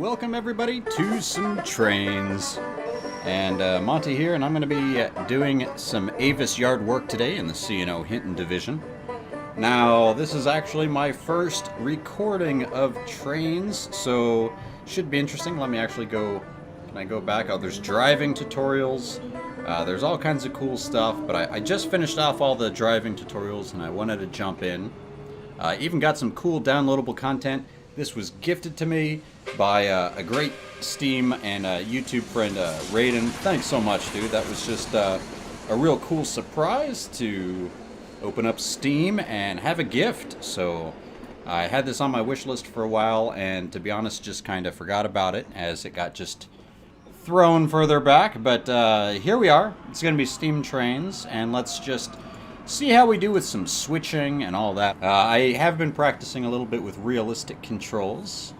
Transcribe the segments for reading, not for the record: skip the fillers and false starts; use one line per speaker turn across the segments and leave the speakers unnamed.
Welcome everybody to some Trainz. And Monte here, and I'm going to be doing some Avis yard work today in the C&O Hinton division. Now, this is actually my first recording of Trainz, so should be interesting. Let me actually go, can I go back? Oh, there's driving tutorials. There's all kinds of cool stuff, but I just finished off all the driving tutorials and I wanted to jump in. Even got some cool downloadable content. This was gifted to me by a great Steam and YouTube friend, Raiden. Thanks so much, dude. That was just a real cool surprise to open up Steam and have a gift. So I had this on my wish list for a while, and to be honest, just kind of forgot about it as it got just thrown further back. But here we are. It's going to be Steam Trainz, and let's just see how we do with some switching and all that. I have been practicing a little bit with realistic controls.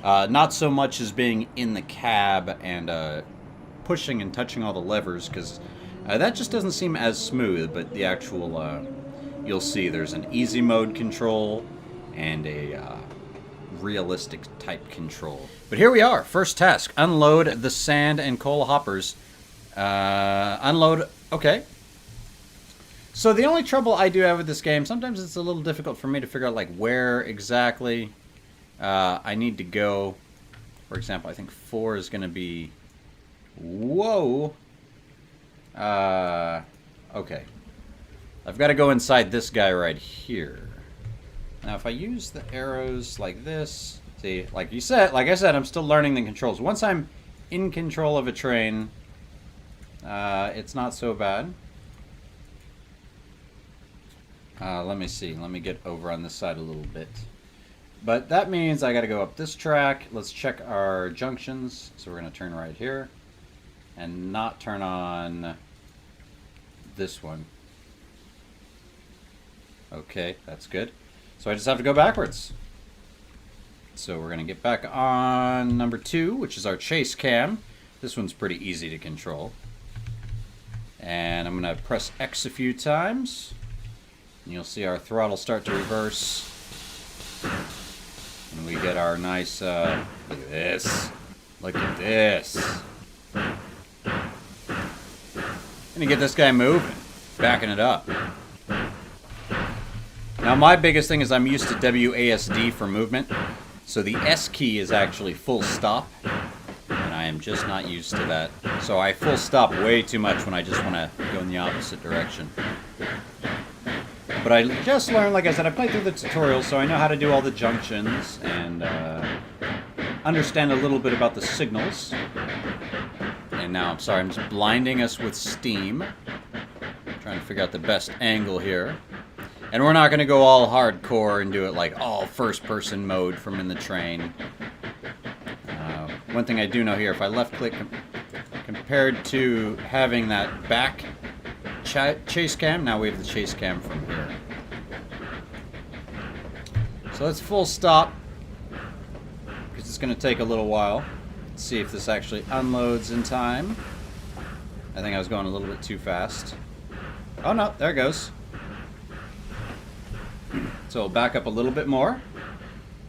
Not so much as being in the cab and pushing and touching all the levers, because that just doesn't seem as smooth, but the actual, you'll see there's an easy mode control and a realistic type control. But here we are, first task, unload the sand and coal hoppers. Unload, okay. So the only trouble I do have with this game, sometimes it's a little difficult for me to figure out like where exactly I need to go. For example, I think 4 is going to be... Whoa! Okay. I've got to go inside this guy right here. Now if I use the arrows like this... See, like I said, I'm still learning the controls. Once I'm in control of a train, it's not so bad. Let me see. Let me get over on this side a little bit. But that means I got to go up this track. Let's check our junctions. So we're going to turn right here and not turn on this one. Okay, that's good. So I just have to go backwards. So we're going to get back on number 2, which is our chase cam. This one's pretty easy to control. And I'm going to press X a few times. And you'll see our throttle start to reverse. And we get our nice, look at this. Look at this. Gonna get this guy moving. Backing it up. Now my biggest thing is I'm used to WASD for movement. So the S key is actually full stop. And I am just not used to that. So I full stop way too much when I just want to go in the opposite direction. But I just learned, like I said, I played through the tutorials, so I know how to do all the junctions and understand a little bit about the signals. And now, I'm sorry, I'm just blinding us with steam. Trying to figure out the best angle here. And we're not going to go all hardcore and do it like all first-person mode from in the train. One thing I do know here, if I left-click compared to having that back chase cam, now we have the chase cam from here. So let's full stop, because it's going to take a little while. Let's see if this actually unloads in time. I think I was going a little bit too fast. Oh no, there it goes. So we'll back up a little bit more,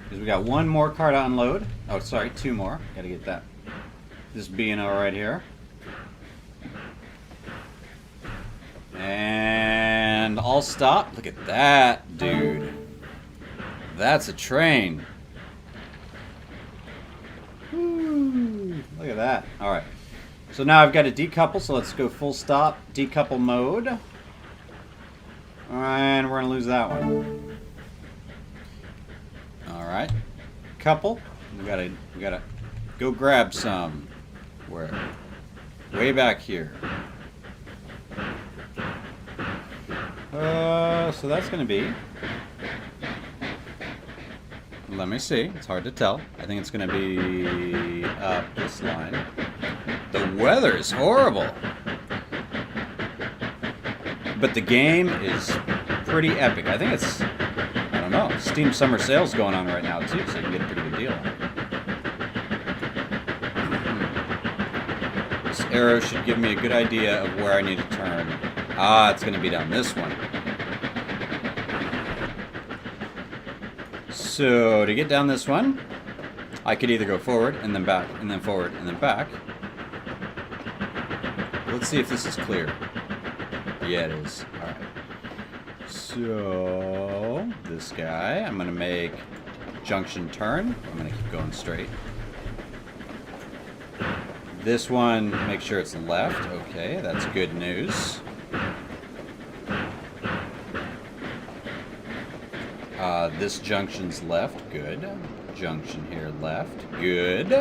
because we got one more car to unload. Oh, sorry, 2 more. Got to get that. This B&O right here. And I'll stop. Look at that, dude. That's a train. Woo. Look at that. Alright. So now I've got to decouple, so let's go full stop, decouple mode. And we're going to lose that one. Alright. Couple. We gotta go grab some. Where? Way back here. So that's going to be... Let me see. It's hard to tell. I think it's going to be up this line. The weather is horrible. But the game is pretty epic. I think it's... I don't know. Steam Summer Sale's going on right now, too, so you can get a pretty good deal on it. This arrow should give me a good idea of where I need to turn. Ah, it's going to be down this one. So, to get down this one, I could either go forward and then back and then forward and then back. Let's see if this is clear. Yeah, it is. Alright. So, this guy, I'm going to make junction turn. I'm going to keep going straight. This one, make sure it's left. Okay, that's good news. This junction's left. Good. Junction here left. Good.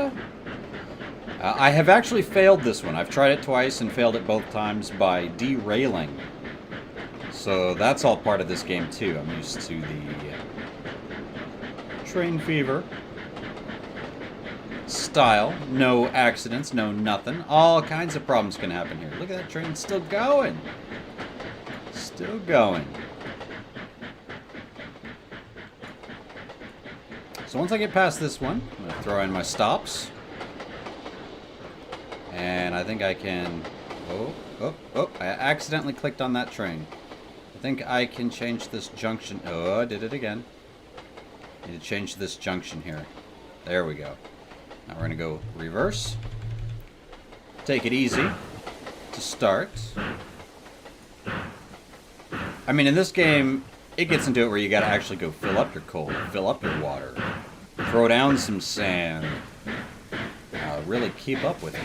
I have actually failed this one. I've tried it twice and failed it both times by derailing. So that's all part of this game too. I'm used to the train fever style. No accidents, no nothing. All kinds of problems can happen here. Look at that train still going. Still going. So once I get past this one, I'm going to throw in my stops. And I think I can... Oh, I accidentally clicked on that train. I think I can change this junction. Oh, I did it again. Need to change this junction here. There we go. Now we're going to go reverse. Take it easy to start. I mean, in this game, it gets into it where you got to actually go fill up your coal, fill up your water, throw down some sand, really keep up with it.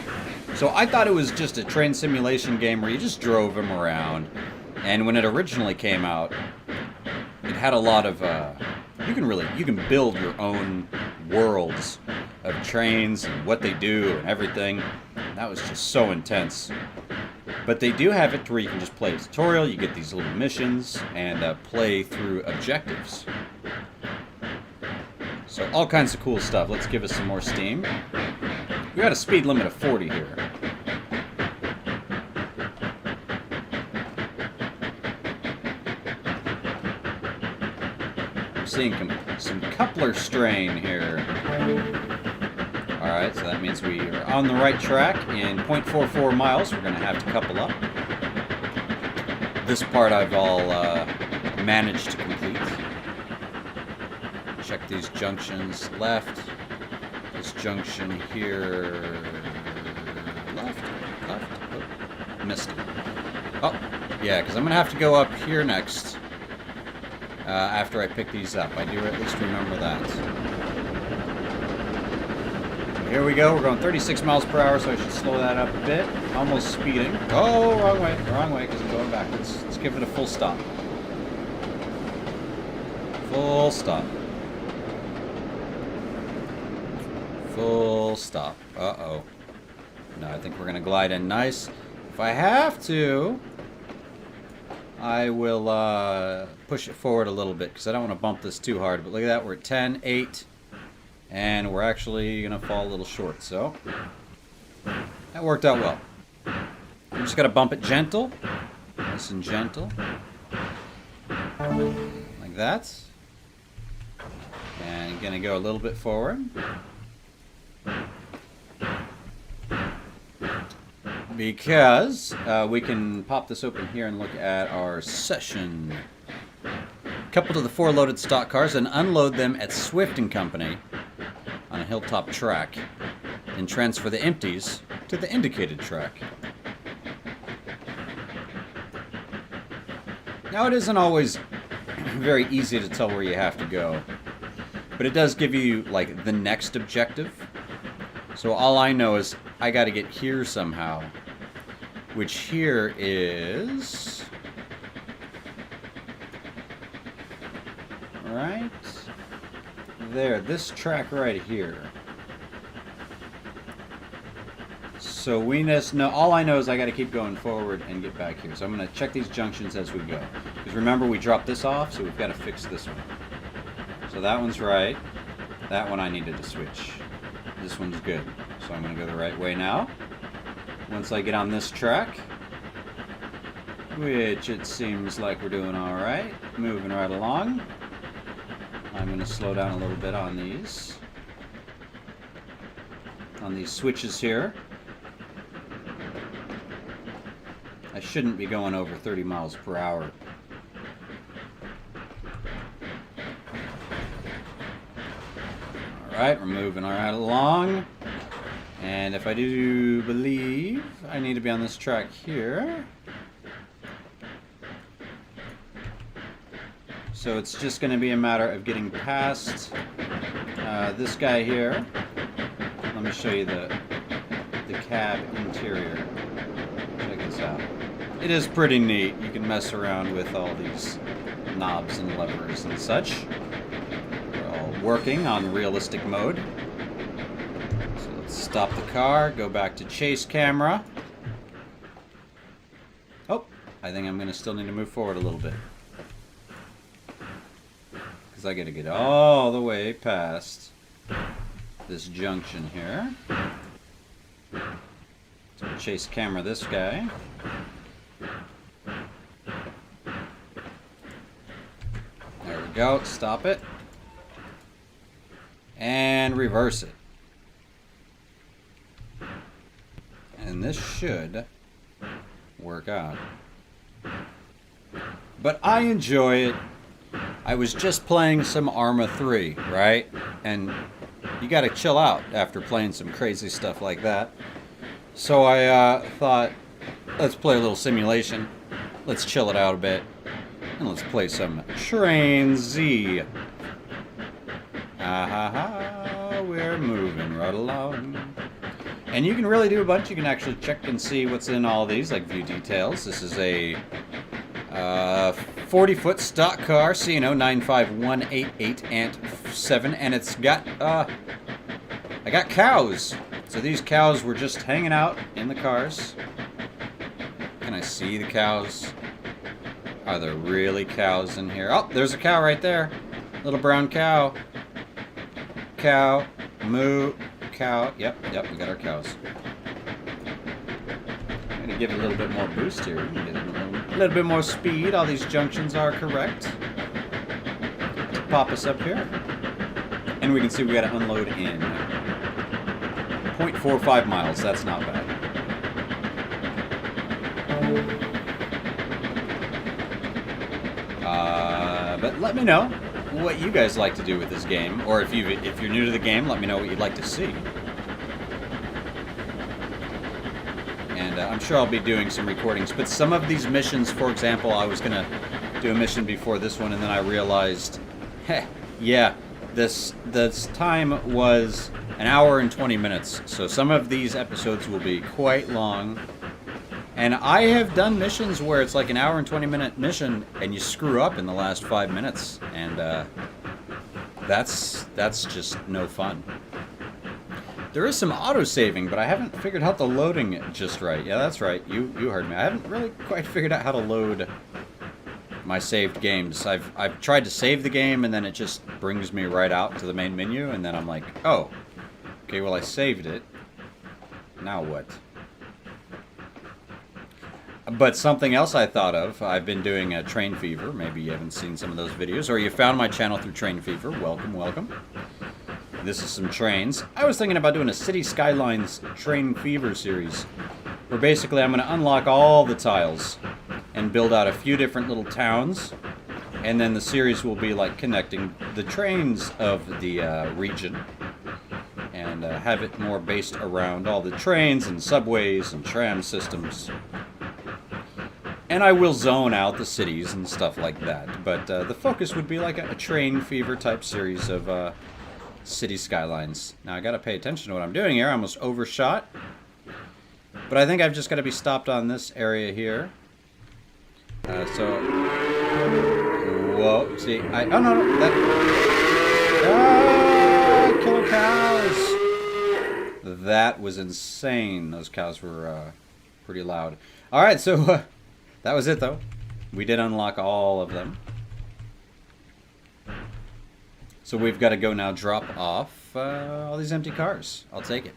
So I thought it was just a train simulation game where you just drove them around. And when it originally came out, it had a lot of, you can build your own worlds of trains and what they do and everything. That was just so intense. But they do have it to where you can just play a tutorial, you get these little missions, and play through objectives. So all kinds of cool stuff. Let's give us some more steam. We got a speed limit of 40 here. I'm seeing some coupler strain here. Alright, so that means we are on the right track. In 0.44 miles, we're going to have to couple up. This part I've all managed to complete. Check these junctions left. This junction here... Left? Oh, missed it. Oh, yeah, because I'm going to have to go up here next. After I pick these up. I do at least remember that. Here we go. We're going 36 miles per hour, so I should slow that up a bit. Almost speeding. Oh, wrong way, because I'm going backwards. Let's give it a full stop. Full stop. Full stop. Uh-oh. No, I think we're going to glide in nice. If I have to, I will push it forward a little bit, because I don't want to bump this too hard. But look at that. We're at 10, 8. And we're actually going to fall a little short, so that worked out well. We just got to bump it gentle. Nice and gentle. Like that. And going to go a little bit forward. Because we can pop this open here and look at our session. Couple to the 4 loaded stock cars and unload them at Swift & Company on a hilltop track, and transfer the empties to the indicated track. Now, it isn't always very easy to tell where you have to go, but it does give you, like, the next objective. So all I know is I got to get here somehow, which here is... right there, this track right here. So we just know, all I know is I got to keep going forward and get back here. So I'm going to check these junctions as we go. Because remember, we dropped this off, so we've got to fix this one. So that one's right. That one I needed to switch. This one's good. So I'm going to go the right way now. Once I get on this track, which it seems like we're doing all right. Moving right along. I'm going to slow down a little bit on these switches here. I shouldn't be going over 30 miles per hour. Alright, we're moving right along. And if I do believe I need to be on this track here. So it's just going to be a matter of getting past this guy here. Let me show you the cab interior. Check this out. It is pretty neat. You can mess around with all these knobs and levers and such. We're all working on realistic mode. So let's stop the car, go back to chase camera. Oh, I think I'm going to still need to move forward a little bit. Because I got to get all the way past this junction here. So we'll chase camera this guy. There we go. Stop it. And reverse it. And this should work out. But I enjoy it. I was just playing some Arma 3, right? And you gotta chill out after playing some crazy stuff like that. So I thought, let's play a little simulation. Let's chill it out a bit. And let's play some Trainz. We're moving right along. And you can really do a bunch. You can actually check and see what's in all these, like view details. This is a 40-foot stock car, C&O 95188 Ant 7, and it's got, I got cows. So these cows were just hanging out in the cars. Can I see the cows? Are there really cows in here? Oh, there's a cow right there. Little brown cow. Cow. Moo. Cow. Yep, we got our cows. I'm going to give it a little bit more boost here. Get a little bit more speed. All these junctions are correct. To pop us up here. And we can see we got to unload in 0.45 miles. That's not bad. But let me know what you guys like to do with this game, or if you're new to the game, let me know what you'd like to see. And I'm sure I'll be doing some recordings. But some of these missions, for example, I was gonna do a mission before this one, and then I realized, yeah, this time was an hour and 20 minutes. So some of these episodes will be quite long. And I have done missions where it's like an hour and 20-minute mission, and you screw up in the last 5 minutes, and that's just no fun. There is some auto-saving, but I haven't figured out the loading just right. Yeah, that's right. You heard me. I haven't really quite figured out how to load my saved games. I've tried to save the game, and then it just brings me right out to the main menu, and then I'm like, oh, okay, well I saved it. Now what? But something else I thought of, I've been doing a Train Fever. Maybe you haven't seen some of those videos, or you found my channel through Train Fever. Welcome, welcome. This is some trains. I was thinking about doing a City Skylines Train Fever series, where basically I'm going to unlock all the tiles and build out a few different little towns, and then the series will be like connecting the trains of the region, and have it more based around all the trains and subways and tram systems. And I will zone out the cities and stuff like that. But the focus would be like a Train Fever type series of City Skylines. Now I gotta pay attention to what I'm doing here. I almost overshot. But I think I've just gotta be stopped on this area here. Whoa, see, oh no, that... Ah, killer cows! That was insane. Those cows were pretty loud. Alright, so... that was it, though. We did unlock all of them. So we've got to go now drop off all these empty cars. I'll take it.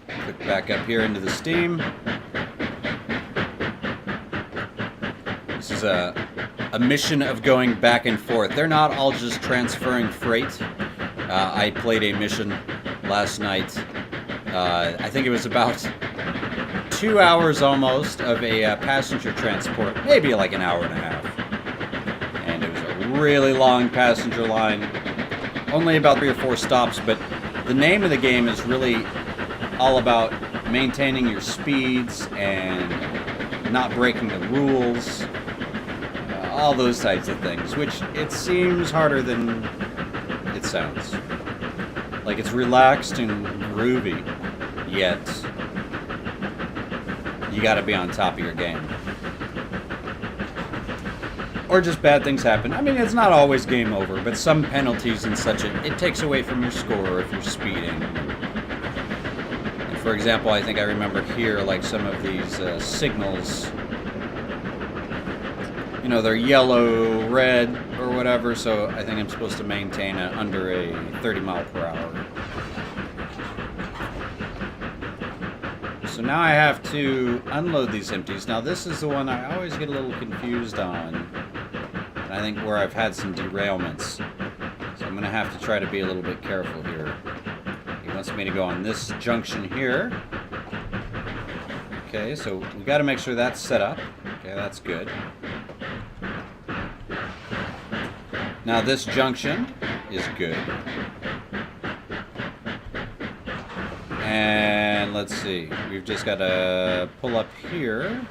Click back up here into the Steam. This is a mission of going back and forth. They're not all just transferring freight. I played a mission last night. I think it was about 2 hours almost of a passenger transport, maybe like an hour and a half. And it was a really long passenger line. Only about 3 or 4 stops, but the name of the game is really all about maintaining your speeds and not breaking the rules. All those types of things, which it seems harder than it sounds. Like it's relaxed and groovy, yet you gotta be on top of your game. Or just bad things happen. I mean, it's not always game over, but some penalties and such, it takes away from your score if you're speeding. And for example, I think I remember here, like some of these signals, you know, they're yellow, red, or whatever, so I think I'm supposed to maintain under a 30 mile per hour. So now I have to unload these empties. Now this is the one I always get a little confused on, and I think where I've had some derailments. So I'm going to have to try to be a little bit careful here. He wants me to go on this junction here. Okay, so we've got to make sure that's set up. Okay, that's good. Now this junction is good. And let's see, we've just got to pull up here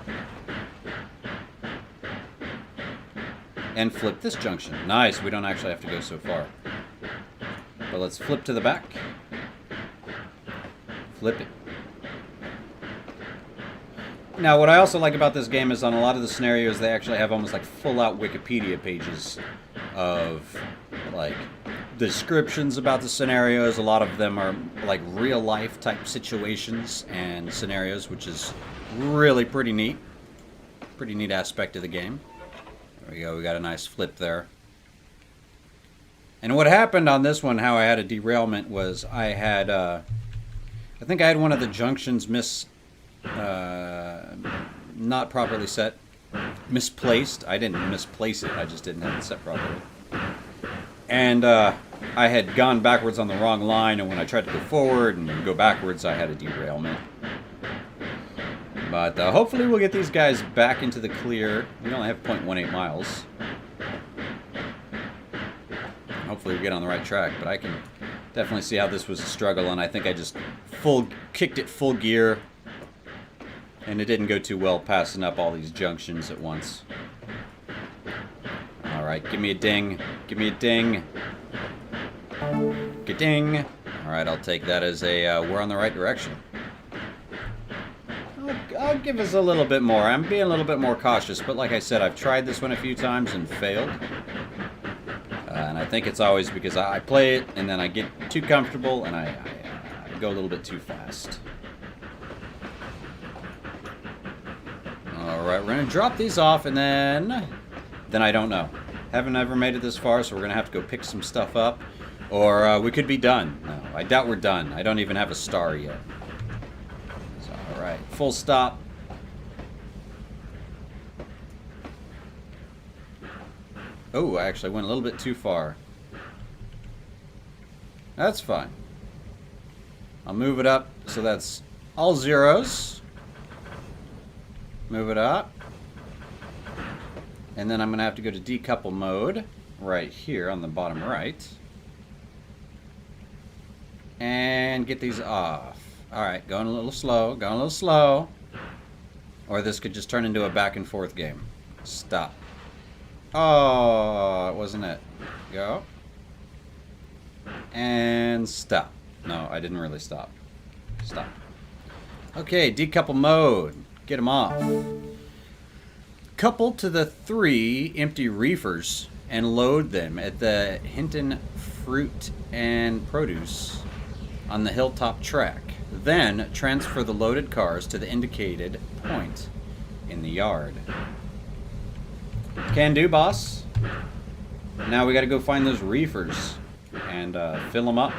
and flip this junction. Nice, we don't actually have to go so far. But let's flip to the back. Flip it. Now, what I also like about this game is on a lot of the scenarios, they actually have almost like full-out Wikipedia pages of like descriptions about the scenarios. A lot of them are like real-life type situations and scenarios, which is really pretty neat. Pretty neat aspect of the game. There we go. We got a nice flip there. And what happened on this one, how I had a derailment, was I had, I think I had one of the junctions not properly set. Misplaced. I didn't misplace it. I just didn't have it set properly. And I had gone backwards on the wrong line, and when I tried to go forward and go backwards, I had a derailment. But hopefully we'll get these guys back into the clear. We only have 0.18 miles. Hopefully we get on the right track, but I can definitely see how this was a struggle, and I think I just kicked it full gear, and it didn't go too well passing up all these junctions at once. Alright, give me a ding. Give me a ding. Ga-ding. Alright, I'll take that as a we're on the right direction. I'll give us a little bit more. I'm being a little bit more cautious, but like I said, I've tried this one a few times and failed. And I think it's always because I play it and then I get too comfortable and I go a little bit too fast. Alright, we're going to drop these off and then I don't know. Haven't ever made it this far, so we're going to have to go pick some stuff up. Or we could be done. No, I doubt we're done. I don't even have a star yet. So, alright, full stop. Oh, I actually went a little bit too far. That's fine. I'll move it up so that's all zeros. Move it up. And then I'm going to have to go to decouple mode right here on the bottom right. And get these off. Alright, going a little slow, going a little slow. Or this could just turn into a back and forth game. Stop. Oh, it wasn't it. Go. And stop. No, I didn't really stop. Stop. Okay, decouple mode. Get them off. Couple to the 3 empty reefers and load them at the Hinton Fruit and Produce on the hilltop track. Then transfer the loaded cars to the indicated point in the yard. Can do, boss. Now we got to go find those reefers and fill them up.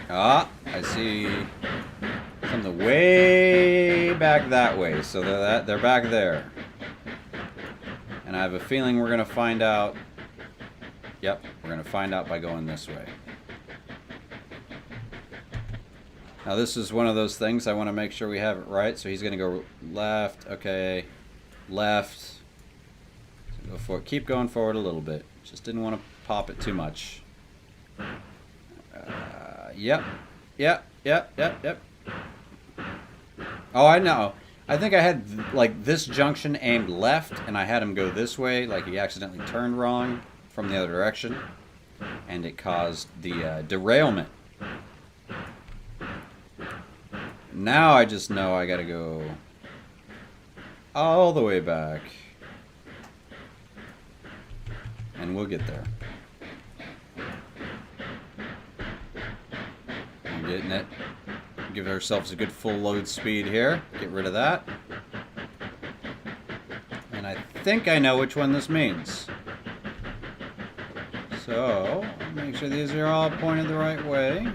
Ah, I see something way back that way. So they're back there. And I have a feeling we're going to find out. Yep, we're going to find out by going this way. Now this is one of those things I want to make sure we have it right. So he's going to go left. Okay. Left. Go for it. Keep going forward a little bit. Just didn't want to pop it too much. Yep. Yep. Oh, I know. I think I had, like, this junction aimed left, and I had him go this way, like he accidentally turned wrong from the other direction, and it caused the derailment. Now I just know I gotta go all the way back. And we'll get there. I'm getting it. Give ourselves a good full load speed here. Get rid of that. And I think I know which one this means. So, make sure these are all pointed the right way.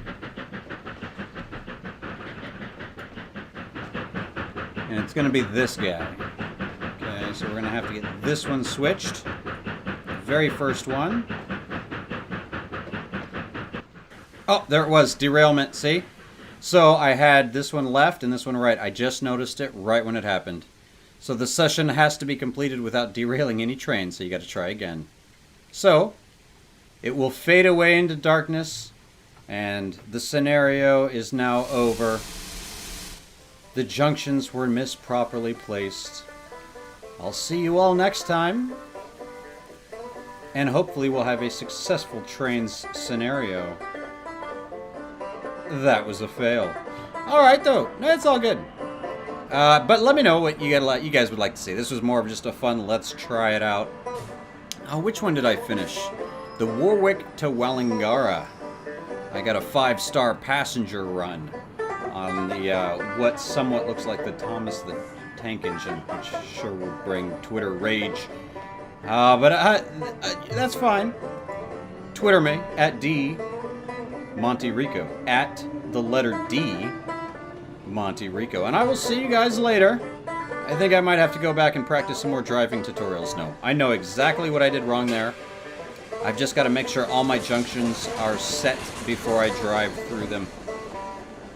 And it's going to be this guy. Okay, so we're going to have to get this one switched. Very first one. Oh, there it was. Derailment, see? So I had this one left and this one right. I just noticed it right when it happened. So the session has to be completed without derailing any train, so you got to try again. So, it will fade away into darkness, and the scenario is now over. The junctions were misproperly placed. I'll see you all next time. And hopefully we'll have a successful Trainz scenario. That was a fail. Alright though, it's all good. But let me know what you guys would like to see. This was more of just a fun, let's try it out. Oh, which one did I finish? The Warwick to Wallingara. I got a 5-star passenger run on the what somewhat looks like the Thomas the Tank Engine, which sure will bring Twitter rage. But that's fine. Twitter me at D Monte Rico, at the letter D Monte Rico, and I will see you guys later. I think I might have to go back and practice some more driving tutorials. No, I know exactly what I did wrong there. I've just got to make sure all my junctions are set before I drive through them.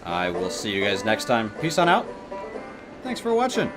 I will see you guys next time. Peace on out. Thanks for watching.